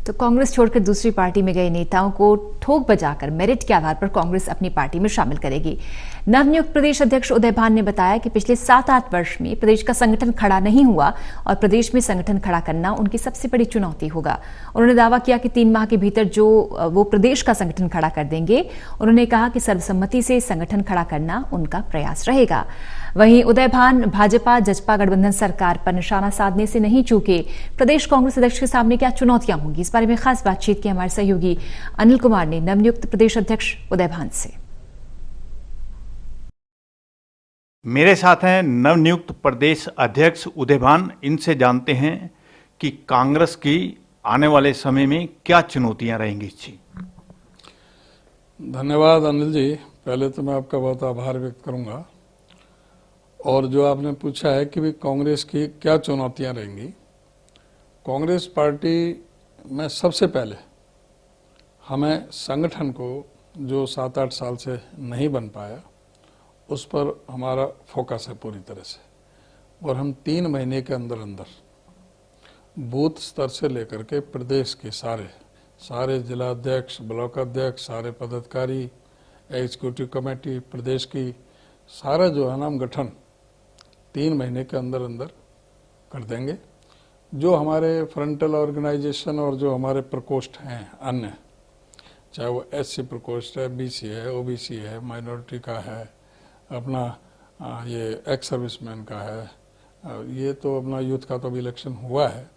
तो कांग्रेस छोड़कर दूसरी पार्टी में गए नेताओं को ठोक बजाकर मेरिट के आधार पर कांग्रेस अपनी पार्टी में शामिल करेगी। नवनियुक्त प्रदेश अध्यक्ष उदय भान ने बताया कि पिछले 7-8 वर्ष में प्रदेश का संगठन खड़ा नहीं हुआ और प्रदेश में संगठन खड़ा करना उनकी सबसे बड़ी चुनौती होगा। उन्होंने दावा किया कि 3 माह के भीतर जो वो प्रदेश का संगठन खड़ा कर देंगे। उन्होंने कहा कि सर्वसम्मति से संगठन खड़ा करना उनका प्रयास रहेगा। वहीं उदय भान भाजपा जजपा गठबंधन सरकार पर निशाना साधने से नहीं चूके। प्रदेश कांग्रेस अध्यक्ष के सामने क्या चुनौतियां होंगी, इस बारे में खास बातचीत की हमारे सहयोगी अनिल कुमार ने नवनियुक्त प्रदेश अध्यक्ष उदय भान से। मेरे साथ हैं नवनियुक्त प्रदेश अध्यक्ष उदय भान। इनसे जानते हैं कि कांग्रेस की आने वाले समय में क्या चुनौतियां रहेंगी। जी धन्यवाद अनिल जी। पहले तो मैं आपका बहुत आभार व्यक्त करूंगा। और जो आपने पूछा है कि भी कांग्रेस की क्या चुनौतियां रहेंगी, कांग्रेस पार्टी में सबसे पहले हमें संगठन को जो 7-8 साल से नहीं बन पाया उस पर हमारा फोकस है पूरी तरह से। और हम 3 महीने के अंदर अंदर बूथ स्तर से लेकर के प्रदेश के सारे जिलाध्यक्ष, ब्लॉक अध्यक्ष, सारे पदाधिकारी, एग्जीक्यूटिव कमेटी प्रदेश की सारा जो है नाम गठन 3 महीने के अंदर अंदर कर देंगे। जो हमारे फ्रंटल ऑर्गेनाइजेशन और जो हमारे प्रकोष्ठ हैं अन्य, चाहे वो SC प्रकोष्ठ है, BC है, OBC है, माइनॉरिटी का है, अपना ये एक्स सर्विसमैन का है, ये तो अपना यूथ का तो अभी इलेक्शन हुआ है,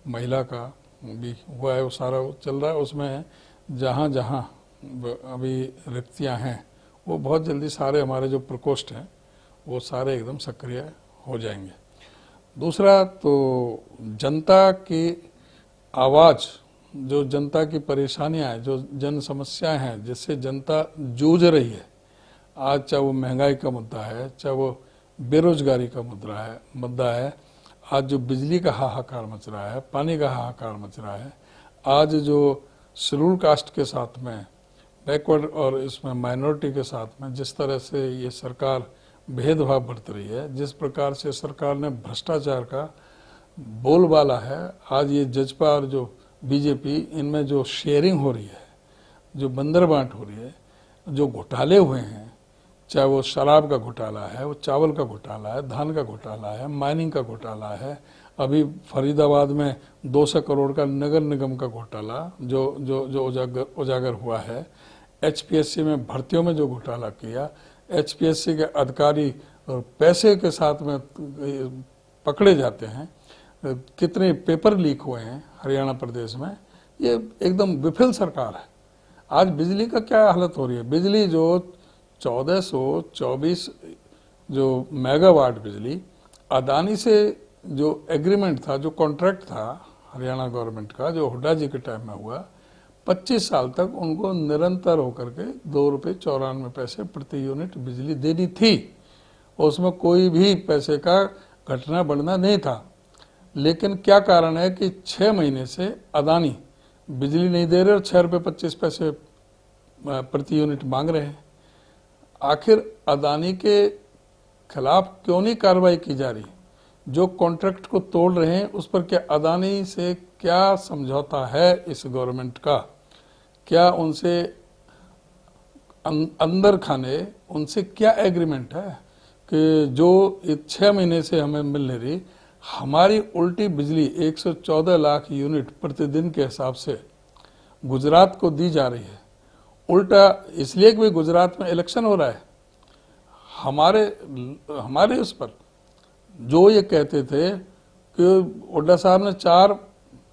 महिला का भी हुआ है, वो सारा चल रहा है। उसमें जहाँ जहाँ अभी रिक्तियाँ हैं वो बहुत जल्दी सारे हमारे जो प्रकोष्ठ हैं वो सारे एकदम सक्रिय हो जाएंगे। दूसरा तो जनता की आवाज़, जो जनता की परेशानियां हैं, जो जन समस्याएं हैं जिससे जनता जूझ रही है आज, चाहे वो महंगाई का मुद्दा है, चाहे वो बेरोजगारी का मुद्दा है, आज जो बिजली का हाहाकार मच रहा है, पानी का हाहाकार मच रहा है, आज जो शेड्यूल कास्ट के साथ में बैकवर्ड और इसमें माइनॉरिटी के साथ में जिस तरह से ये सरकार भेदभाव बरत रही है, जिस प्रकार से सरकार ने भ्रष्टाचार का बोलबाला है, आज ये जजपा और जो बीजेपी इनमें जो शेयरिंग हो रही है, जो बंदर बांट हो रही है, जो घोटाले हुए हैं, चाहे वो शराब का घोटाला है, वो चावल का घोटाला है, धान का घोटाला है, माइनिंग का घोटाला है, अभी फरीदाबाद में 200 करोड़ का नगर निगम का घोटाला जो जो जो उजागर हुआ है, HPSC में भर्तियों में जो घोटाला किया, HPSC के अधिकारी और पैसे के साथ में पकड़े जाते हैं, कितने पेपर लीक हुए हैं हरियाणा प्रदेश में, ये एकदम विफल सरकार है। आज बिजली का क्या हालत हो रही है, बिजली जो 1424 जो मेगावाट बिजली अदानी से जो एग्रीमेंट था, जो कॉन्ट्रैक्ट था हरियाणा गवर्नमेंट का, जो हुड्डा जी के टाइम में हुआ, 25 साल तक उनको निरंतर होकर के 2 रुपये 94 पैसे प्रति यूनिट बिजली देनी थी। उसमें कोई भी पैसे का घटना बढ़ना नहीं था। लेकिन क्या कारण है कि 6 महीने से अदानी बिजली नहीं दे रहे और 6 रुपये 25 पैसे प्रति यूनिट मांग रहे हैं। आखिर अदानी के खिलाफ क्यों नहीं कार्रवाई की जा रही? जो कॉन्ट्रैक्ट को तोड़ रहे हैं उस पर क्या अदानी से क्या समझौता है इस गवर्नमेंट का? क्या उनसे अंदर खाने उनसे क्या एग्रीमेंट है कि जो 6 महीने से हमें मिल नहीं रही? हमारी उल्टी बिजली 114 लाख यूनिट प्रतिदिन के हिसाब से गुजरात को दी जा रही है। उल्टा इसलिए कि गुजरात में इलेक्शन हो रहा है। हमारे उस पर जो ये कहते थे कि हुड्डा साहब ने 4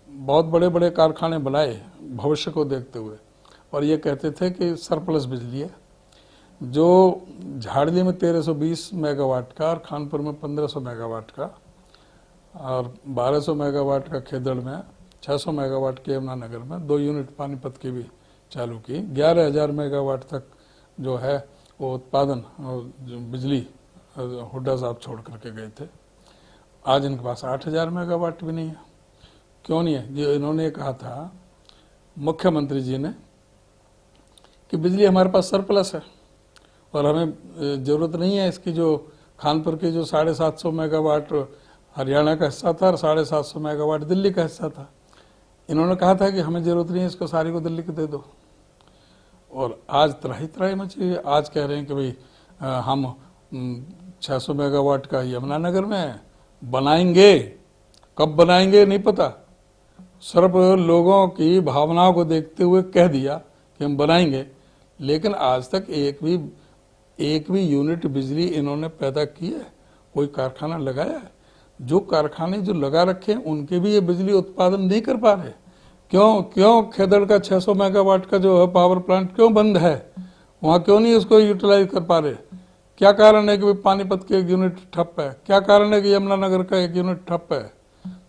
बहुत बड़े बड़े कारखाने बनाए भविष्य को देखते हुए, और ये कहते थे कि सरप्लस बिजली है। जो झाड़ली में 1320 मेगावाट का और खानपुर में 1500 मेगावाट का और 1200 मेगावाट का खेदड़ में, 600 मेगावाट के यमुनानगर में 2 यूनिट पानीपत की भी चालू की, 11,000 मेगावाट तक जो है वो उत्पादन और जो बिजली हुड्डा साहब छोड़ करके गए थे। आज इनके पास 8,000 मेगावाट भी नहीं है। क्यों नहीं है? जो इन्होंने कहा था मुख्यमंत्री जी ने कि बिजली हमारे पास सरप्लस है और हमें ज़रूरत नहीं है इसकी। जो खानपुर की जो 750 मेगावाट हरियाणा का हिस्सा था और 750 मेगावाट दिल्ली का हिस्सा था, इन्होंने कहा था कि हमें जरूरत नहीं है इसको सारी को दिल्ली को दे दो, और आज त्राही त्राही मची हुई है। आज कह रहे हैं कि भाई हम 600 मेगावाट का यमुनानगर में बनाएंगे, कब बनाएंगे नहीं पता, सिर्फ लोगों की भावनाओं को देखते हुए कह दिया कि हम बनाएंगे, लेकिन आज तक एक भी यूनिट बिजली इन्होंने पैदा की है, कोई कारखाना लगाया है? जो कारखाने जो लगा रखे हैं उनके भी ये बिजली उत्पादन नहीं कर पा रहे। क्यों खेदड़ का 600 मेगावाट का जो है पावर प्लांट क्यों बंद है? वहां क्यों नहीं उसको यूटिलाइज कर पा रहे? क्या कारण है कि पानीपत के एक यूनिट ठप है? क्या कारण है कि यमुनानगर का एक यूनिट ठप है?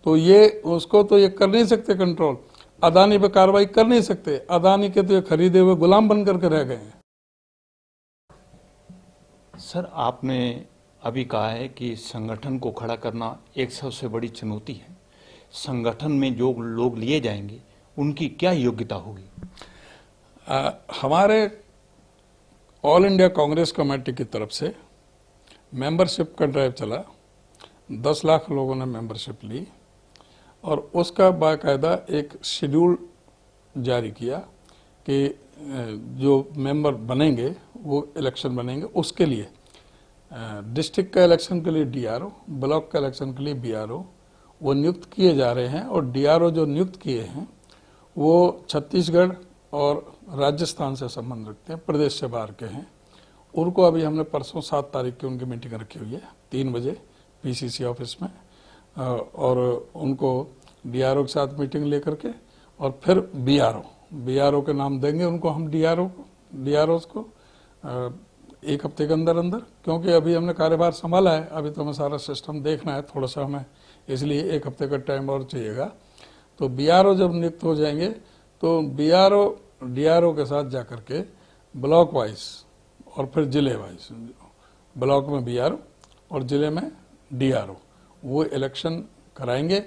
तो ये उसको तो ये कर नहीं सकते कंट्रोल, अदानी पे कार्रवाई कर नहीं सकते। अदानी के तो ये खरीदे हुए गुलाम बन करके रह गए हैं। सर, आपने अभी कहा है कि संगठन को खड़ा करना एक सबसे बड़ी चुनौती है। संगठन में जो लोग लिए जाएंगे उनकी क्या योग्यता होगी? हमारे ऑल इंडिया कांग्रेस कमेटी की तरफ से मेंबरशिप का ड्राइव चला, 10 लाख लोगों ने मेंबरशिप ली और उसका बाकायदा एक शेड्यूल जारी किया कि जो मेंबर बनेंगे वो इलेक्शन बनेंगे, उसके लिए डिस्ट्रिक्ट का इलेक्शन के लिए डीआरओ, ब्लॉक का इलेक्शन के लिए बीआरओ वो नियुक्त किए जा रहे हैं। और डीआरओ जो नियुक्त किए हैं वो छत्तीसगढ़ और राजस्थान से संबंध रखते हैं, प्रदेश से बाहर के हैं। उनको अभी हमने परसों 7 तारीख की उनकी मीटिंग रखी हुई है 3 बजे पीसीसी ऑफिस में, और उनको डीआरओ के साथ मीटिंग लेकर के और फिर बीआरओ के नाम देंगे उनको हम डीआरओ को 1 हफ्ते के अंदर अंदर, क्योंकि अभी हमने कार्यभार संभाला है, अभी तो हमें सारा सिस्टम देखना है, थोड़ा सा हमें इसलिए 1 हफ्ते का टाइम और चाहिएगा। तो बीआरओ जब नियुक्त हो जाएंगे तो बीआरओ डीआरओ के साथ जाकर के ब्लॉक वाइज और फिर जिले वाइज, ब्लॉक में बीआरओ और जिले में डीआरओ वो इलेक्शन कराएंगे।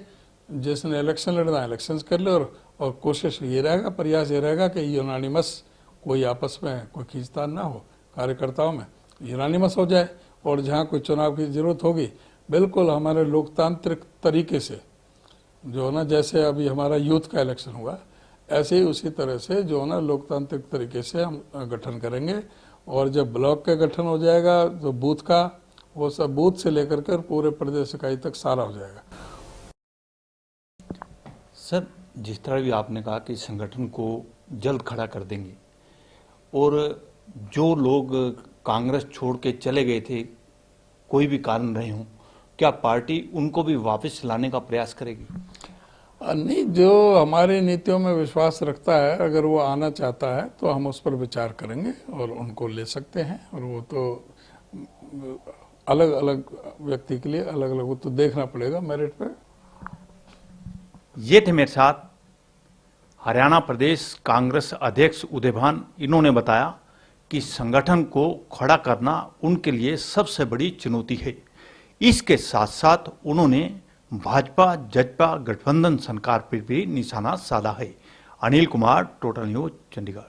जिसने इलेक्शन लड़ना है इलेक्शन कर ले, और कोशिश ये रहेगा, प्रयास ये रहेगा कि यूनानिमस कोई आपस में कोई खींचतान ना हो, कार्यकर्ताओं में यूनानिमस हो जाए, और जहाँ कोई चुनाव की जरूरत होगी बिल्कुल हमारे लोकतांत्रिक तरीके से जो है ना, जैसे अभी हमारा यूथ का इलेक्शन हुआ ऐसे ही उसी तरह से जो है ना लोकतांत्रिक तरीके से हम गठन करेंगे। और जब ब्लॉक का गठन हो जाएगा तो बूथ का, वो सब बूथ से लेकर कर पूरे प्रदेश इकाई तक सारा हो जाएगा। सर, जिस तरह भी आपने कहा कि संगठन को जल्द खड़ा कर देंगे, और जो लोग कांग्रेस छोड़ के चले गए थे कोई भी कारण रहे हों, क्या पार्टी उनको भी वापस लाने का प्रयास करेगी? नहीं, जो हमारी नीतियों में विश्वास रखता है अगर वो आना चाहता है तो हम उस पर विचार करेंगे और उनको ले सकते हैं। और वो तो अलग अलग व्यक्ति के लिए अलग अलग वो तो देखना पड़ेगा मेरिट पे। ये थे मेरे साथ हरियाणा प्रदेश कांग्रेस अध्यक्ष उदयभान। इन्होंने बताया कि संगठन को खड़ा करना उनके लिए सबसे बड़ी चुनौती है। इसके साथ साथ उन्होंने भाजपा जजपा गठबंधन सरकार पर भी निशाना साधा है। Anil Kumar, total news, Chandigarh.